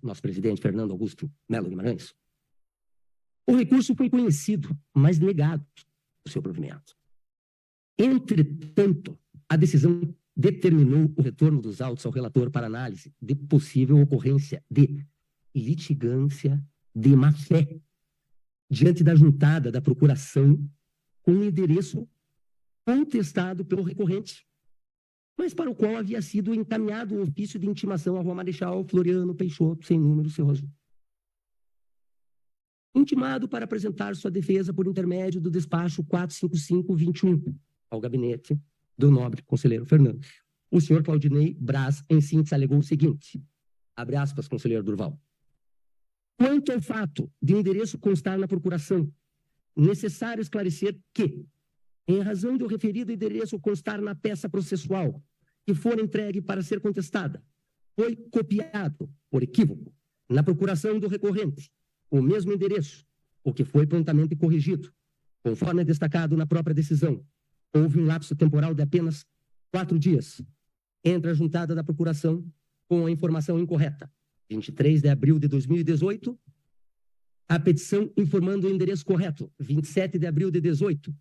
nosso presidente Fernando Augusto Melo Guimarães, o recurso foi conhecido, mas negado o seu provimento. Entretanto, a decisão determinou o retorno dos autos ao relator para análise de possível ocorrência de litigância de má-fé diante da juntada da procuração com um endereço contestado pelo recorrente, mas para o qual havia sido encaminhado um ofício de intimação à Rua Marechal Floriano Peixoto, sem número, seu razão. Intimado para apresentar sua defesa por intermédio do despacho 455-21 ao gabinete do nobre conselheiro Fernando. O senhor Claudinei Braz, em síntese, alegou o seguinte, abre aspas, conselheiro Durval. Quanto ao fato de endereço constar na procuração, necessário esclarecer que, em razão de o referido endereço constar na peça processual que for entregue para ser contestada, foi copiado, por equívoco, na procuração do recorrente, o mesmo endereço, o que foi prontamente corrigido, conforme é destacado na própria decisão. Houve um lapso temporal de apenas 4 dias entre a juntada da procuração com a informação incorreta. 23 de abril de 2018, a petição informando o endereço correto, 27 de abril de 2018,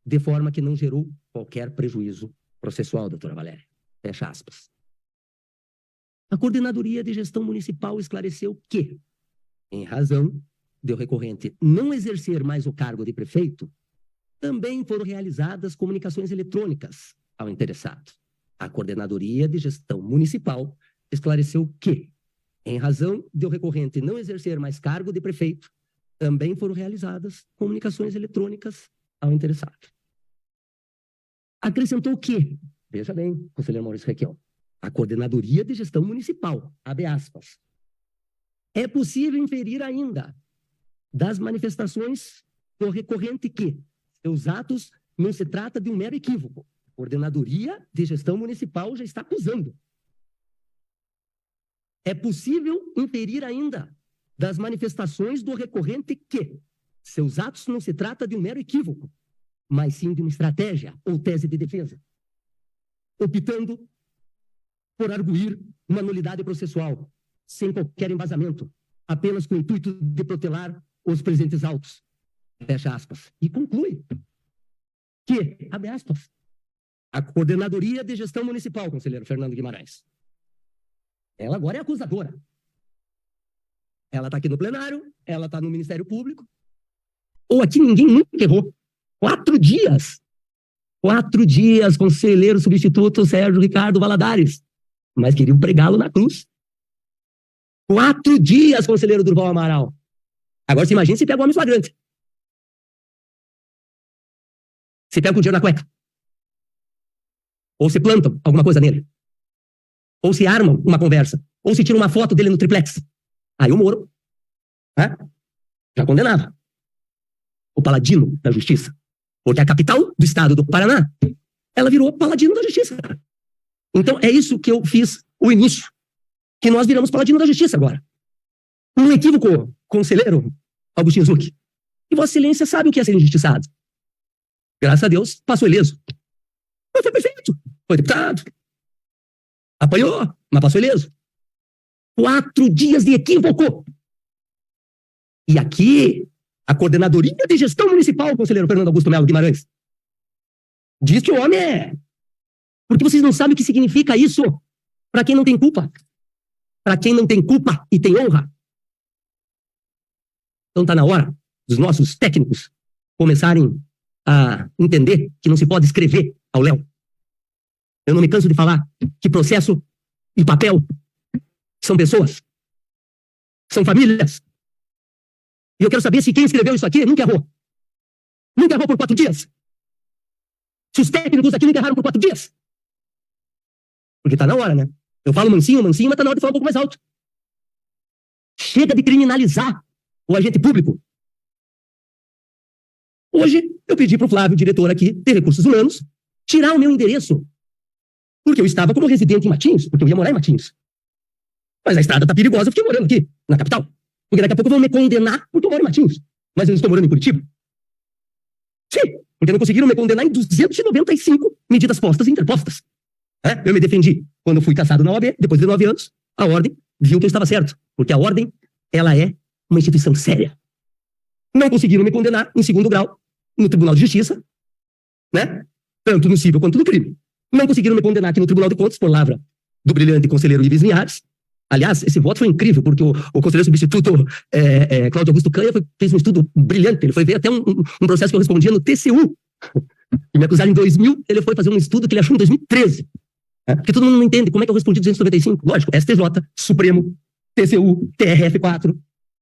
de forma que não gerou qualquer prejuízo processual, doutora Valéria. Fecha aspas. A Coordenadoria de Gestão Municipal esclareceu que, em razão de o recorrente não exercer mais o cargo de prefeito, também foram realizadas comunicações eletrônicas ao interessado. A Coordenadoria de Gestão Municipal esclareceu que, em razão de o recorrente não exercer mais cargo de prefeito, também foram realizadas comunicações eletrônicas ao interessado. Acrescentou que, veja bem, conselheiro Maurício Requião, a Coordenadoria de Gestão Municipal, abre aspas, é possível inferir ainda das manifestações do recorrente que seus atos não se trata de um mero equívoco. A Coordenadoria de Gestão Municipal já está acusando. É possível inferir ainda das manifestações do recorrente que seus atos não se trata de um mero equívoco, mas sim de uma estratégia ou tese de defesa, optando por arguir uma nulidade processual, sem qualquer embasamento, apenas com o intuito de protelar os presentes autos. Fecha aspas. E conclui que, abre aspas, a Coordenadoria de Gestão Municipal, conselheiro Fernando Guimarães, ela agora é acusadora. Ela está aqui no plenário, ela está no Ministério Público, ou aqui ninguém nunca errou. 4 dias. 4 dias, conselheiro substituto Sérgio Ricardo Valadares. Mas queriam pregá-lo na cruz. 4 dias, conselheiro Durval Amaral. Agora você imagina se pega o homem flagrante. Se pega com dinheiro na cueca. Ou se plantam alguma coisa nele. Ou se armam uma conversa. Ou se tiram uma foto dele no triplex. Aí o Moro, já condenava. O paladino da justiça. Porque a capital do estado do Paraná, ela virou paladino da justiça. Então é isso que eu fiz o início. Que nós viramos paladino da justiça agora. Um equívoco, conselheiro Agostinho Zucchi. E Vossa Excelência sabe o que é ser injustiçado. Graças a Deus, passou ileso. Mas foi prefeito, foi deputado. Apanhou, mas passou ileso. 4 dias de equívoco. E aqui, a Coordenadoria de Gestão Municipal, conselheiro Fernando Augusto Melo Guimarães, diz que o homem é... Porque vocês não sabem o que significa isso para quem não tem culpa. Para quem não tem culpa e tem honra. Então está na hora dos nossos técnicos começarem a entender que não se pode escrever ao léu. Eu não me canso de falar que processo e papel são pessoas, são famílias. E eu quero saber se quem escreveu isso aqui nunca errou. Nunca errou por 4 dias. Se os técnicos aqui nunca erraram por 4 dias. Porque está na hora, né? Eu falo mansinho, mas está na hora de falar um pouco mais alto. Chega de criminalizar o agente público. Hoje, eu pedi para o Flávio, diretor aqui de Recursos Humanos, tirar o meu endereço. Porque eu estava como residente em Matins, porque eu ia morar em Matins. Mas a estrada está perigosa, eu fiquei morando aqui, na capital. Porque daqui a pouco vão me condenar porque eu moro em Matins. Mas eu não estou morando em Curitiba. Sim, porque não conseguiram me condenar em 295 medidas postas e interpostas. Eu me defendi quando fui cassado na OAB, depois de 9 anos, a ordem viu que eu estava certo, porque a ordem, ela é uma instituição séria. Não conseguiram me condenar em segundo grau no Tribunal de Justiça, né? Tanto no civil quanto no crime. Não conseguiram me condenar aqui no Tribunal de Contas por lavra do brilhante conselheiro Ives Linhares. Aliás, esse voto foi incrível, porque o conselheiro substituto Cláudio Augusto Canha fez um estudo brilhante. Ele foi ver até um processo que eu respondia no TCU. E me acusaram em 2000, ele foi fazer um estudo que ele achou em 2013. Porque todo mundo não entende como é que eu respondi 295. Lógico, STJ, Supremo, TCU, TRF4.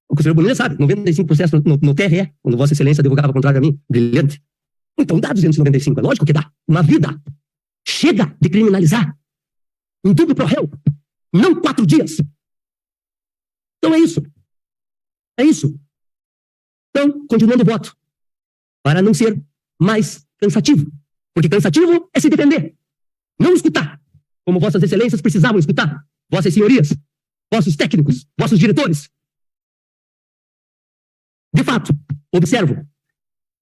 O conselheiro Bonilha sabe, 95% no TRE, quando Vossa Excelência advogava contrário a mim. Brilhante. Então dá 295, é lógico que dá. Uma vida. Chega de criminalizar. Em tudo pro réu. Não 4 dias. Então é isso. É isso. Então, continuando o voto. Para não ser mais cansativo. Porque cansativo é se defender. Não escutar. Como Vossas Excelências precisavam escutar. Vossas Senhorias. Vossos técnicos. Vossos diretores. De fato, observo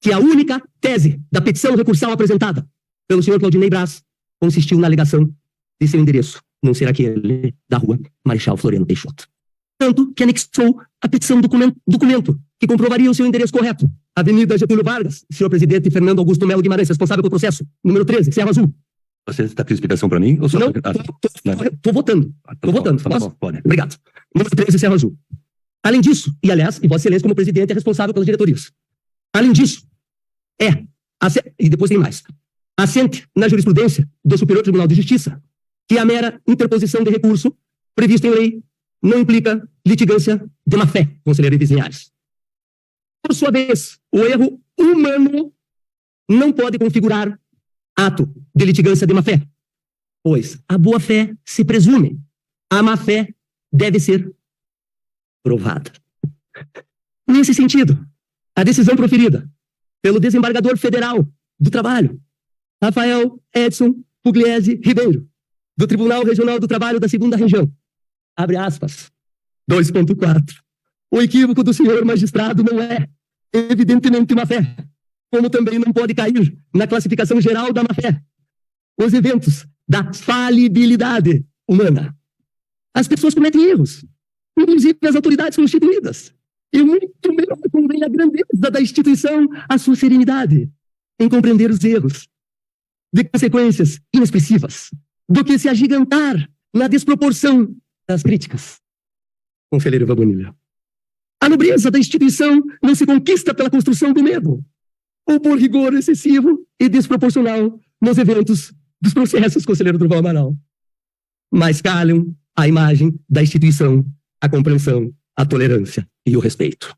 que a única tese da petição recursal apresentada pelo senhor Claudinei Braz consistiu na alegação de seu endereço não ser aquele da rua Marechal Floriano Peixoto. Tanto que anexou a petição documento que comprovaria o seu endereço correto. Avenida Getúlio Vargas, senhor presidente Fernando Augusto Melo Guimarães, responsável pelo processo, número 13, Serra Azul. Você está pedindo explicação para mim? Ou só... Não, estou votando. Estou votando. Tá bom, pode. Obrigado. Número 13, Serra Azul. Além disso, e aliás, e Vossa Excelência como presidente é responsável pelas diretorias. Além disso, e depois tem mais, assente na jurisprudência do Superior Tribunal de Justiça que a mera interposição de recurso previsto em lei não implica litigância de má-fé, conselheiro Ives Linhares. Por sua vez, o erro humano não pode configurar ato de litigância de má-fé, pois a boa-fé se presume, a má-fé deve ser provada. Nesse sentido, a decisão proferida pelo desembargador federal do Trabalho, Rafael Edson Pugliese Ribeiro, do Tribunal Regional do Trabalho da 2ª Região, abre aspas, 2.4. O equívoco do senhor magistrado não é, evidentemente, má-fé, como também não pode cair na classificação geral da má-fé. Os eventos da falibilidade humana. As pessoas cometem erros, inclusive as autoridades constituídas. E muito melhor convém a grandeza da instituição a sua serenidade em compreender os erros de consequências inexpressivas do que se agigantar na desproporção das críticas. Conselheiro Ivan Bonilha. A nobreza da instituição não se conquista pela construção do medo ou por rigor excessivo e desproporcional nos eventos dos processos, conselheiro Durval Amaral. Mas calham a imagem da instituição, a compreensão, a tolerância e o respeito.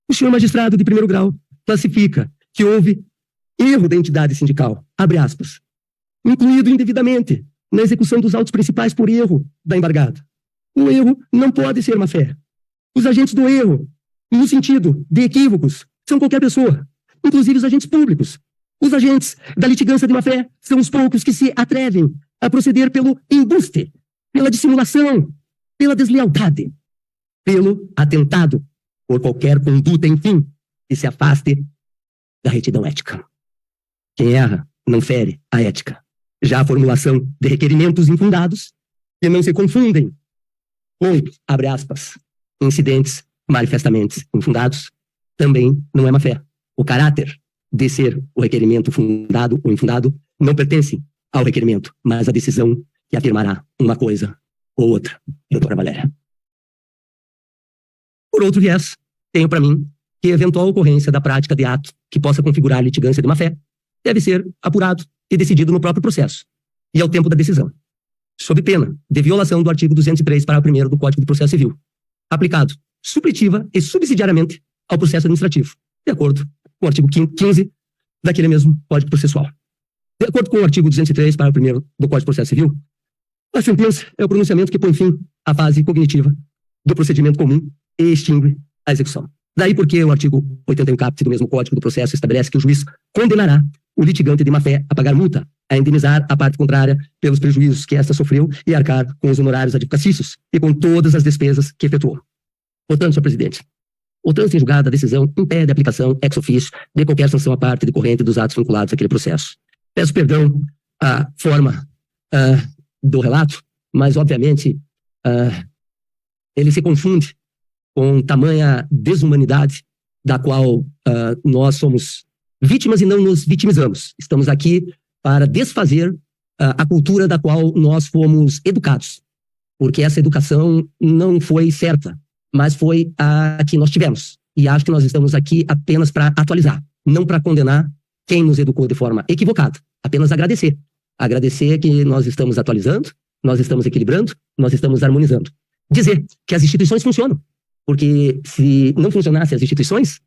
O senhor magistrado de primeiro grau classifica que houve erro da entidade sindical, abre aspas, incluído indevidamente na execução dos autos principais por erro da embargada. O erro não pode ser má-fé. Os agentes do erro, no sentido de equívocos, são qualquer pessoa, inclusive os agentes públicos. Os agentes da litigância de má-fé são os poucos que se atrevem a proceder pelo embuste, pela dissimulação, pela deslealdade, pelo atentado, por qualquer conduta, enfim, que se afaste da retidão ética. Quem erra não fere a ética. Já a formulação de requerimentos infundados que não se confundem com, abre aspas, incidentes manifestamente infundados, também não é má-fé. O caráter de ser o requerimento fundado ou infundado não pertence ao requerimento, mas à decisão que afirmará uma coisa ou outra, doutora Valéria. Por outro viés, tenho para mim que eventual ocorrência da prática de ato que possa configurar litigância de má-fé deve ser apurado e decidido no próprio processo e ao tempo da decisão, sob pena de violação do artigo 203, parágrafo 1º do Código de Processo Civil, aplicado supletiva e subsidiariamente ao processo administrativo, de acordo com o artigo 15 daquele mesmo Código Processual. De acordo com o artigo 203, parágrafo 1º do Código de Processo Civil, a sentença é o pronunciamento que põe fim à fase cognitiva do procedimento comum e extingue a execução. Daí porque o artigo 81 caput do mesmo Código do Processo estabelece que o juiz condenará o litigante de má-fé a pagar multa, a indenizar a parte contrária pelos prejuízos que esta sofreu e arcar com os honorários advocatícios e com todas as despesas que efetuou. Portanto, senhor presidente, o trânsito em julgado da decisão impede a aplicação ex officio de qualquer sanção à parte decorrente dos atos vinculados àquele processo. Peço perdão à forma do relato, mas, obviamente, ele se confunde com tamanha desumanidade da qual nós somos vítimas e não nos vitimizamos. Estamos aqui para desfazer a cultura da qual nós fomos educados, porque essa educação não foi certa, mas foi a que nós tivemos. E acho que nós estamos aqui apenas para atualizar, não para condenar quem nos educou de forma equivocada, apenas agradecer. Agradecer que nós estamos atualizando, nós estamos equilibrando, nós estamos harmonizando. Dizer que as instituições funcionam, porque se não funcionassem as instituições,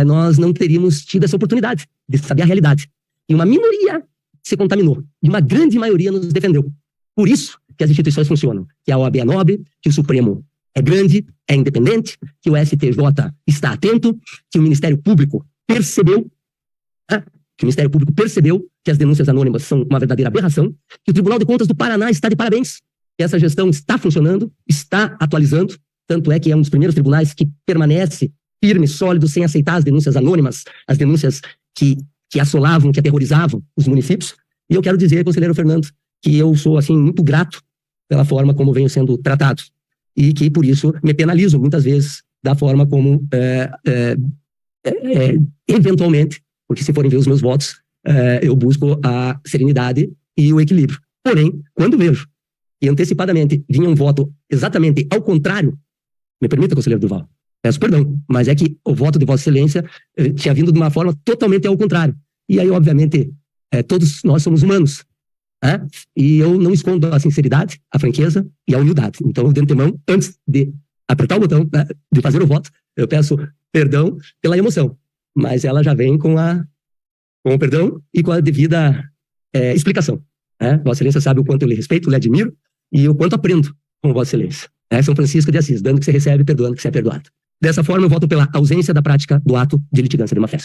nós não teríamos tido essa oportunidade de saber a realidade. E uma minoria se contaminou, e uma grande maioria nos defendeu. Por isso que as instituições funcionam, que a OAB é nobre, que o Supremo é grande, é independente, que o STJ está atento, que o Ministério Público percebeu, que as denúncias anônimas são uma verdadeira aberração, que o Tribunal de Contas do Paraná está de parabéns, que essa gestão está funcionando, está atualizando, tanto é que é um dos primeiros tribunais que permanece firme, sólido, sem aceitar as denúncias anônimas, as denúncias que assolavam, que aterrorizavam os municípios. E eu quero dizer, conselheiro Fernando, que eu sou assim muito grato pela forma como venho sendo tratado e que, por isso, me penalizo muitas vezes da forma como, eventualmente, porque se forem ver os meus votos, eu busco a serenidade e o equilíbrio. Porém, quando vejo que antecipadamente vinha um voto exatamente ao contrário, me permita, conselheiro Durval, peço perdão, mas é que o voto de Vossa Excelência tinha vindo de uma forma totalmente ao contrário. E aí, obviamente, todos nós somos humanos. E eu não escondo a sinceridade, a franqueza e a humildade. Então, de antemão, antes de apertar o botão, de fazer o voto, eu peço perdão pela emoção. Mas ela já vem com o perdão e com a devida explicação. Vossa Excelência sabe o quanto eu lhe respeito, lhe admiro e o quanto aprendo com Vossa Excelência. São Francisco de Assis, dando que você recebe, perdoando que você é perdoado. Dessa forma, eu voto pela ausência da prática do ato de litigância de má-fé.